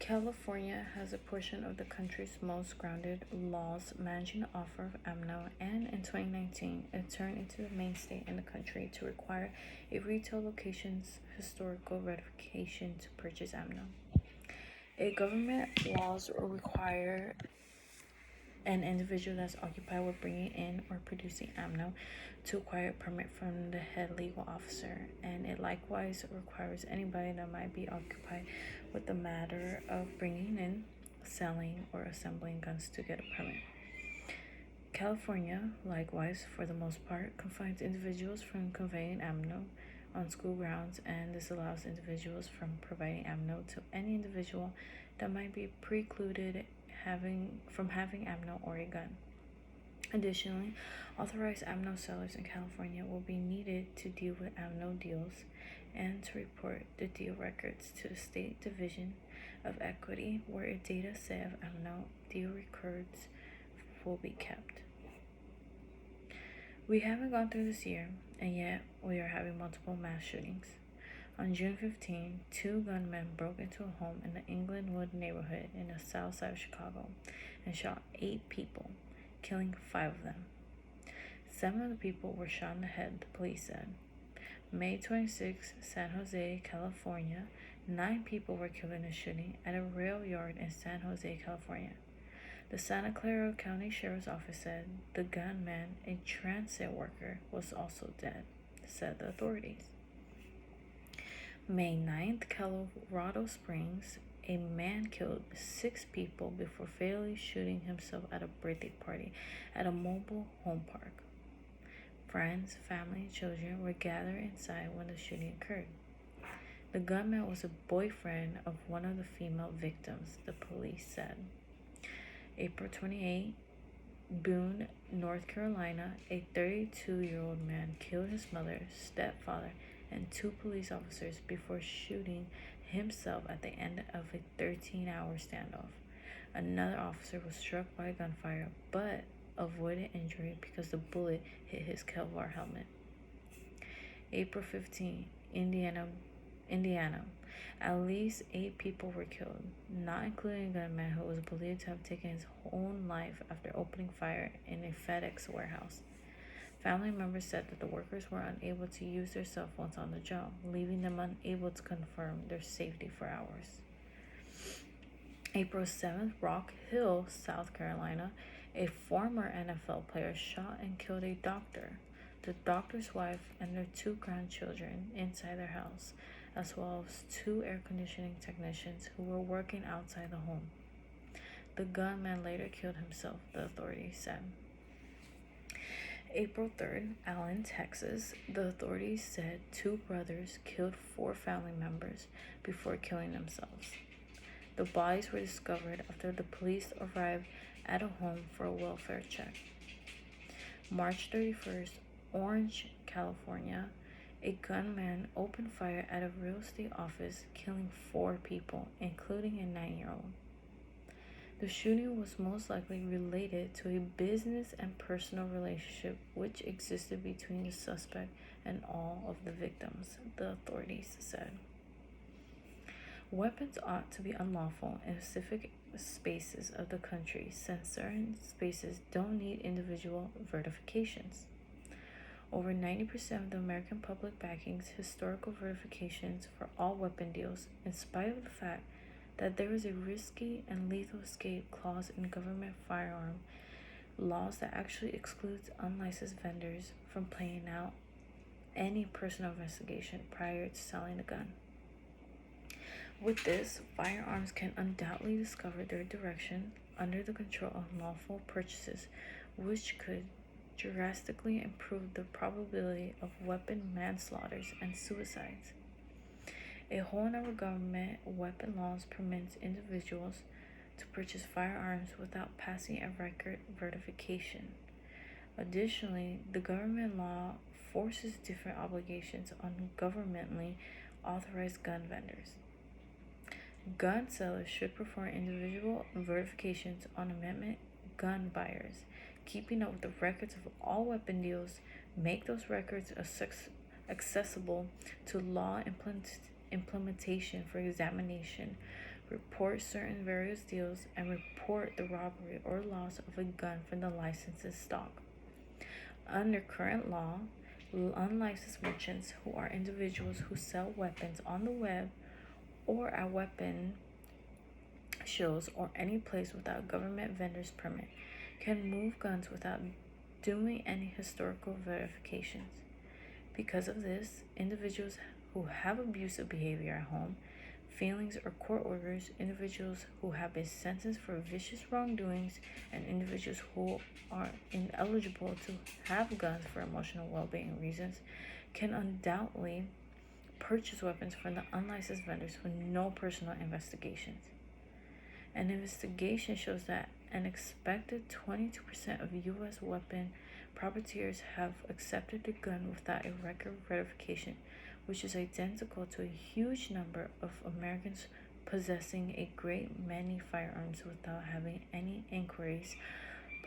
California has a portion of the country's most grounded laws managing the offer of ammo, and in 2019, it turned into the mainstay in the country to require a retail location's historical verification to purchase ammo. A government laws require an individual that's occupied with bringing in or producing ammo to acquire a permit from the head legal officer, and it likewise requires anybody that might be occupied with the matter of bringing in, selling, or assembling guns to get a permit. California, likewise, for the most part, confines individuals from conveying ammo on school grounds, and this allows individuals from providing ammo to any individual that might be precluded from having ammo or a gun. Additionally, authorized ammo sellers in California will be needed to deal with ammo deals and to report the deal records to the State Division of Equity, where a data set of ammo deal records will be kept. We haven't gone through this year, and yet we are having multiple mass shootings. On June 15, 2 gunmen broke into a home in the Englewood neighborhood in the south side of Chicago and shot 8 people, killing 5 of them. 7 of the people were shot in the head, the police said. May 26, San Jose, California, 9 people were killed in a shooting at a rail yard in San Jose, California. The Santa Clara County Sheriff's Office said the gunman, a transit worker, was also dead, said the authorities. May 9th, Colorado Springs, a man killed 6 people before fatally shooting himself at a birthday party at a mobile home park. Friends, family, and children were gathered inside when the shooting occurred. The gunman was a boyfriend of one of the female victims, the police said. April 28, Boone, North Carolina, a 32-year-old man killed his mother, stepfather, and 2 police officers before shooting himself at the end of a 13-hour standoff. Another officer was struck by gunfire but avoided injury because the bullet hit his Kevlar helmet. April 15, Indiana. At least 8 people were killed, not including a gunman who was believed to have taken his own life after opening fire in a FedEx warehouse. Family members said that the workers were unable to use their cell phones on the job, leaving them unable to confirm their safety for hours. April 7th, Rock Hill, South Carolina, a former NFL player shot and killed a doctor, the doctor's wife, and their 2 grandchildren inside their house, as well as 2 air conditioning technicians who were working outside the home. The gunman later killed himself, the authorities said. April 3rd, Allen, Texas, the authorities said 2 brothers killed 4 family members before killing themselves. The bodies were discovered after the police arrived at a home for a welfare check. March 31st, Orange, California, a gunman opened fire at a real estate office, killing 4 people, including a 9-year-old. The shooting was most likely related to a business and personal relationship which existed between the suspect and all of the victims, the authorities said. Weapons ought to be unlawful in specific spaces of the country, since certain spaces don't need individual verifications. Over 90% of the American public backs historical verifications for all weapon deals, in spite of the fact that there is a risky and lethal escape clause in government firearm laws that actually excludes unlicensed vendors from playing out any personal investigation prior to selling the gun. With this, firearms can undoubtedly discover their direction under the control of lawful purchases, which could drastically improve the probability of weapon manslaughters and suicides. A whole in our government weapon laws permits individuals to purchase firearms without passing a record verification. Additionally, the government law forces different obligations on governmentally authorized gun vendors. Gun sellers should perform individual verifications on amendment gun buyers, keeping up with the records of all weapon deals, make those records accessible to law implementation for examination, report certain various deals, and report the robbery or loss of a gun from the licensed stock. Under current law, unlicensed merchants, who are individuals who sell weapons on the web or at weapon shows or any place without government vendor's permit, can move guns without doing any historical verifications. Because of this, individuals who have abusive behavior at home, failings or court orders, individuals who have been sentenced for vicious wrongdoings, and individuals who are ineligible to have guns for emotional well-being reasons can undoubtedly purchase weapons from the unlicensed vendors with no personal investigations. An investigation shows that an expected 22% of U.S. weapon profiteers have accepted the gun without a record verification, which is identical to a huge number of Americans possessing a great many firearms without having any inquiries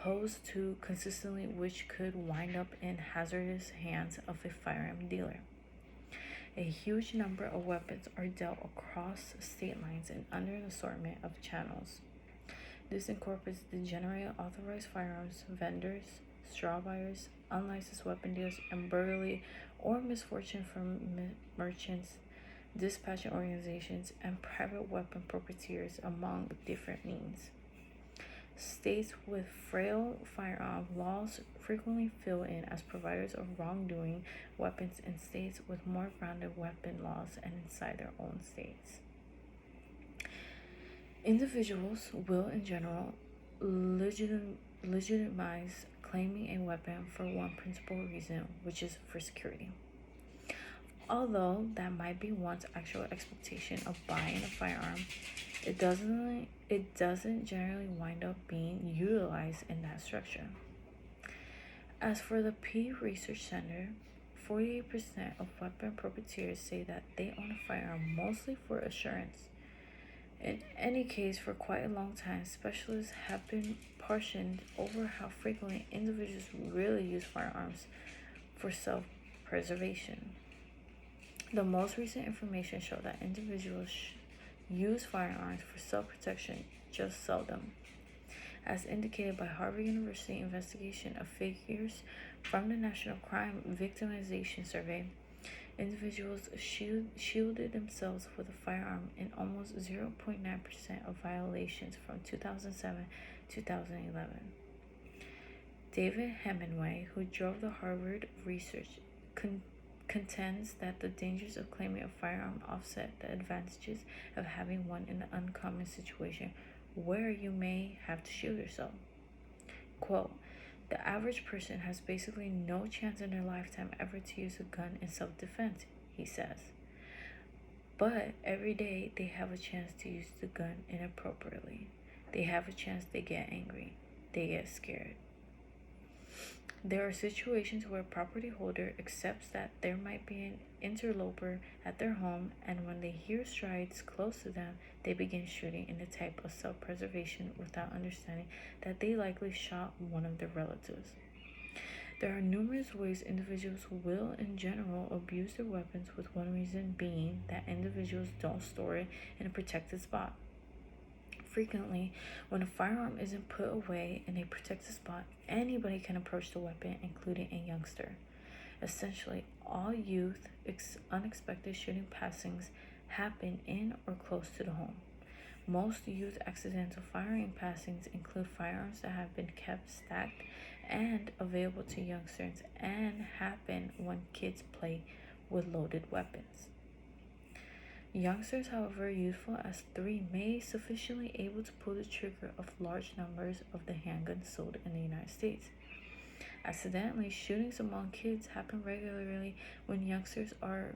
posed to consistently, which could wind up in hazardous hands of a firearm dealer. A huge number of weapons are dealt across state lines and under an assortment of channels. This incorporates the generally authorized firearms vendors, straw buyers, unlicensed weapon dealers, and burglary or misfortune from merchants, dispatching organizations, and private weapon profiteers, among different means. States with frail firearm laws frequently fill in as providers of wrongdoing weapons in states with more grounded weapon laws and inside their own states. Individuals will, in general, legitimize claiming a weapon for one principal reason, which is for security. Although that might be one's actual expectation of buying a firearm, it doesn't generally wind up being utilized in that structure. As for the Pew Research Center, 48% of weapon profiteers say that they own a firearm mostly for assurance. In any case, for quite a long time, specialists have been portioned over how frequently individuals really use firearms for self-preservation. The most recent information showed that individuals use firearms for self-protection just seldom. As indicated by Harvard University investigation of figures from the National Crime Victimization Survey, individuals shielded themselves with a firearm in almost 0.9% of violations from 2007 to 2011. David Hemingway, who drove the Harvard research, contends that the dangers of claiming a firearm offset the advantages of having one in an uncommon situation where you may have to shield yourself. Quote, "The average person has basically no chance in their lifetime ever to use a gun in self-defense," he says. But every day they have a chance to use the gun inappropriately. They have a chance, they get angry, they get scared. There are situations where a property holder accepts that there might be an interloper at their home, and when they hear strides close to them, they begin shooting in a type of self-preservation without understanding that they likely shot one of their relatives. There are numerous ways individuals will, in general, abuse their weapons, with one reason being that individuals don't store it in a protected spot. Frequently, when a firearm isn't put away in a protected spot, anybody can approach the weapon, including a youngster. Essentially, all youth unexpected shooting passings happen in or close to the home. Most youth accidental firing passings include firearms that have been kept stacked and available to youngsters and happen when kids play with loaded weapons. Youngsters, however youthful as 3, may sufficiently able to pull the trigger of large numbers of the handguns sold in the United States. Accidentally, shootings among kids happen regularly when youngsters are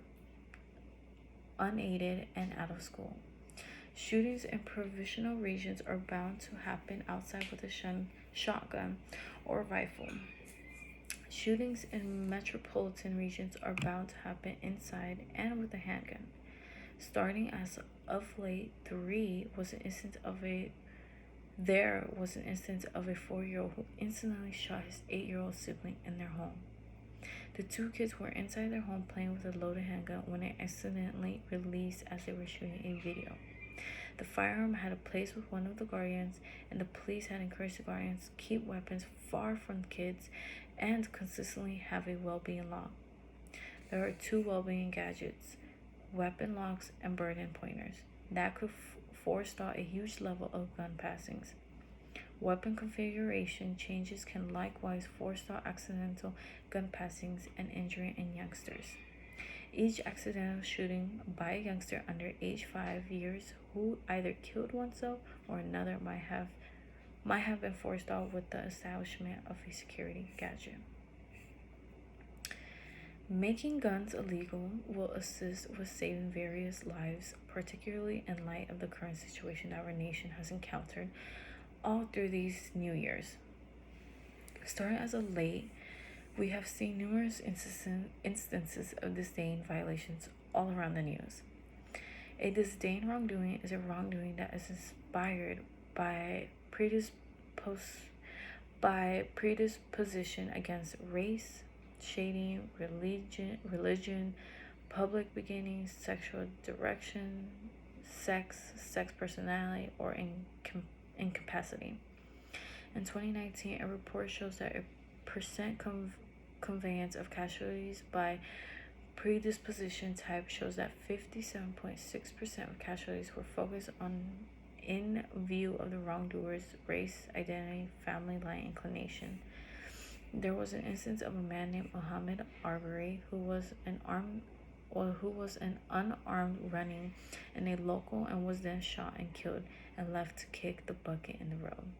unaided and out of school. Shootings in provincial regions are bound to happen outside with a shotgun or rifle. Shootings in metropolitan regions are bound to happen inside and with a handgun. Starting as of late, there was an instance of a 4-year-old who incidentally shot his 8-year-old sibling in their home. The 2 kids were inside their home playing with a loaded handgun when it accidentally released as they were shooting a video. The firearm had a place with one of the guardians, and the police had encouraged the guardians to keep weapons far from the kids and consistently have a well-being log. There are 2 well-being gadgets, weapon locks and burden pointers, that could forestall a huge level of gun passings. Weapon configuration changes can likewise forestall accidental gun passings and injury in youngsters. Each accidental shooting by a youngster under age 5 years who either killed oneself or another might have been forestalled with the establishment of a security gadget. Making guns illegal will assist with saving various lives, particularly in light of the current situation that our nation has encountered all through these New Years. Starting as of late, we have seen numerous instances of disdain violations all around the news. A disdain wrongdoing is a wrongdoing that is inspired by predisposition against race, shading, religion, public beginnings, sexual direction, sex personality, or incapacity. In 2019, a report shows that a percent conveyance of casualties by predisposition type shows that 57.6% of casualties were focused on in view of the wrongdoer's race, identity, family line inclination. There was an instance of a man named Muhammad Arbery who was an unarmed running in a local and was then shot and killed and left to kick the bucket in the road.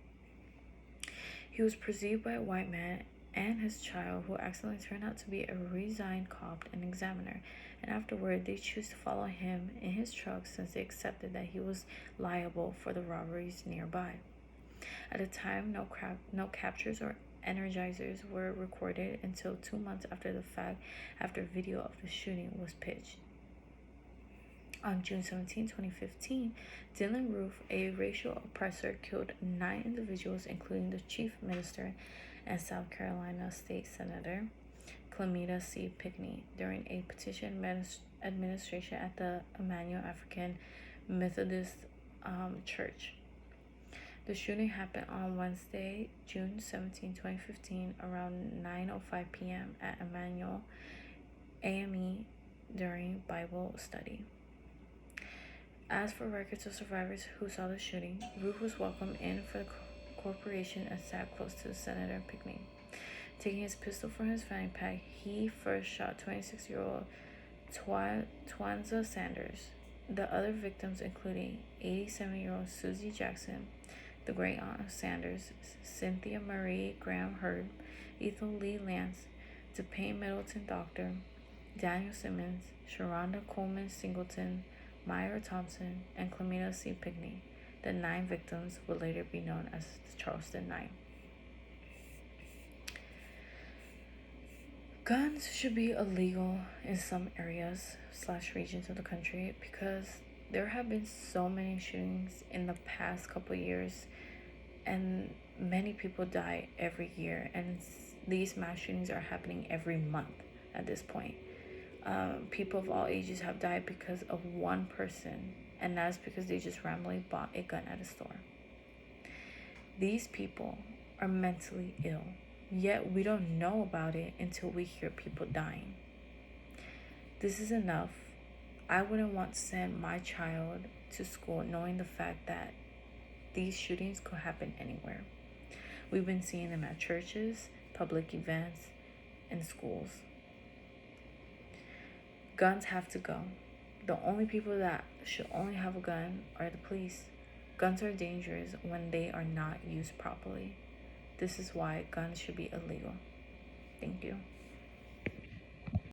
He was perceived by a white man and his child, who accidentally turned out to be a resigned cop and examiner, and afterward they chose to follow him in his truck since they accepted that he was liable for the robberies nearby. At the time, no captures or energizers were recorded until 2 months after the fact, after video of the shooting was pitched. On June 17, 2015, Dylan Roof, a racial oppressor, killed 9 individuals, including the chief minister and South Carolina State Senator Clemita C. Pinckney, during a petition administration at the Emmanuel African Methodist Church. The shooting happened on Wednesday, June 17, 2015, around 9:05 p.m. at Emmanuel AME during Bible study. As for records of survivors who saw the shooting, Roof was welcomed in for the corporation and sat close to Senator Pinckney. Taking his pistol from his fanny pack, he first shot 26-year-old Twanza Sanders. The other victims, including 87-year-old Susie Jackson, the great aunt of Sanders, Cynthia Marie Graham Hurd, Ethel Lee Lance, DePayne Middleton Doctor, Daniel Simmons, Sharonda Coleman Singleton, Myra Thompson, and Clemita C. Pinckney. The 9 victims would later be known as the Charleston 9. Guns should be illegal in some areas / regions of the country because there have been so many shootings in the past couple years, and many people die every year, and these mass shootings are happening every month at this point. People of all ages have died because of one person, and that's because they just randomly bought a gun at a store. These people are mentally ill, yet we don't know about it until we hear people dying. This is enough. I wouldn't want to send my child to school knowing the fact that these shootings could happen anywhere. We've been seeing them at churches, public events, and schools. Guns have to go. The only people that should only have a gun are the police. Guns are dangerous when they are not used properly. This is why guns should be illegal. Thank you.